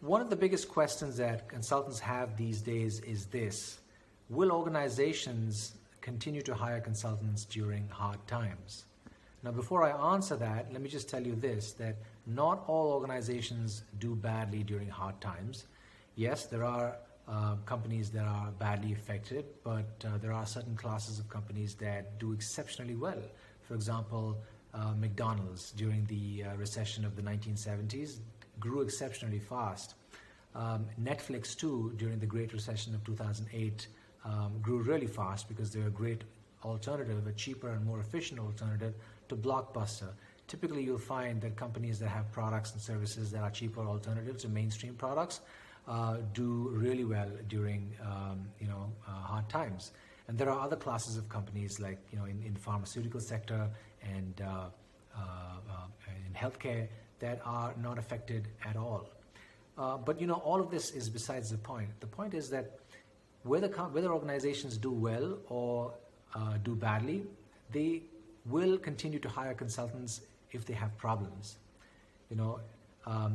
One of the biggest questions that consultants have these days is this: will organizations continue to hire consultants during hard times? Now, before I answer that, let me just tell you this, that not all organizations do badly during hard times. Yes, there are companies that are badly affected, but there are certain classes of companies that do exceptionally well. For example, McDonald's during the recession of the 1970s grew exceptionally fast. Netflix too, during the Great Recession of 2008, grew really fast because they're a great alternative, a cheaper and more efficient alternative to Blockbuster. Typically, you'll find that companies that have products and services that are cheaper alternatives to mainstream products do really well during hard times. And there are other classes of companies like in the pharmaceutical sector and in healthcare that are not affected at all. But all of this is besides the point. The point is that whether organizations do well or do badly, they will continue to hire consultants if they have problems.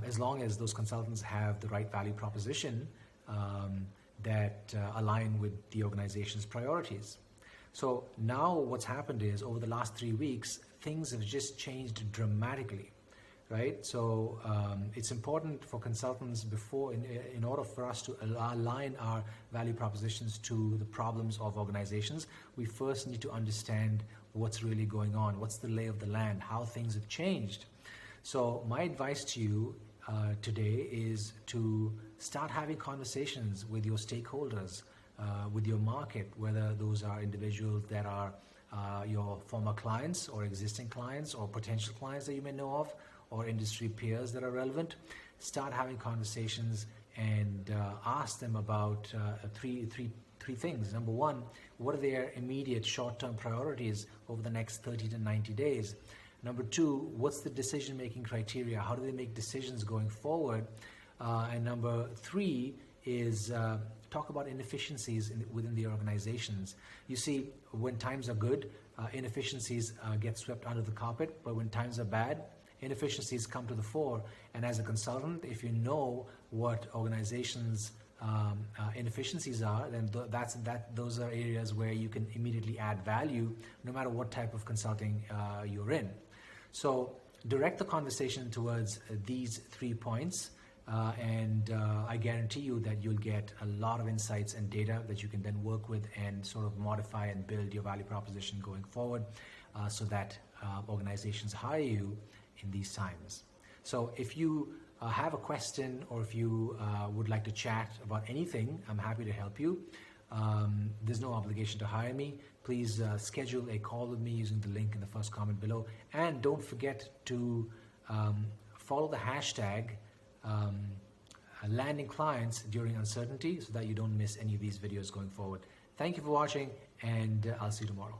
As long as those consultants have the right value proposition that align with the organization's priorities. So now what's happened is, over the last 3 weeks, things have just changed dramatically, right? So it's important for consultants in order for us to align our value propositions to the problems of organizations, we first need to understand what's really going on, what's the lay of the land, how things have changed. So my advice to you today is to start having conversations with your stakeholders, with your market, whether those are individuals that are your former clients or existing clients or potential clients that you may know of, or industry peers that are relevant. Start having conversations and ask them about three things. Number one, what are their immediate short-term priorities over the next 30 to 90 days? Number two, what's the decision-making criteria? How do they make decisions going forward? And number three is talk about inefficiencies within the organizations. You see, when times are good, inefficiencies get swept under the carpet, but when times are bad, inefficiencies come to the fore. And as a consultant, if you know what organizations' inefficiencies are, then those are areas where you can immediately add value, no matter what type of consulting you're in. So direct the conversation towards these 3 points, and I guarantee you that you'll get a lot of insights and data that you can then work with and sort of modify and build your value proposition going forward, so that organizations hire you in these times. So if you have a question, or if you would like to chat about anything, I'm happy to help you. There's no obligation to hire me. Please schedule a call with me using the link in the first comment below. And don't forget to follow the hashtag landing clients during uncertainty, so that you don't miss any of these videos going forward. Thank you for watching, and I'll see you tomorrow.